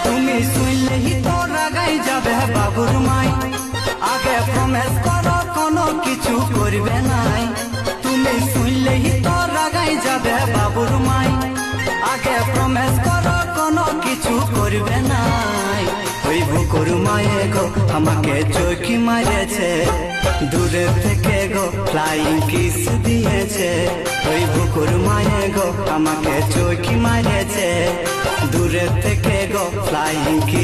তুমি শুনলেই তো রাগাই যাবে বাবুর মাই, আগে প্রমিস করো কোনো কিছু করবে নাই। তুমি শুনলেই তো রাগাই যাবে বাবুর মাই, আগে প্রমিস করো কোনো কিছু করবে নাই। ওই বুকুর মায়ে গো আমাকে চোখি মারেছে, দূরে থেকে গো ফ্লাইং কিস দিয়েছে। ওই বুকুর মায়ে গো আমাকে চোখি মারেছে, দূরে থেকে গো ফ্লাইং কিস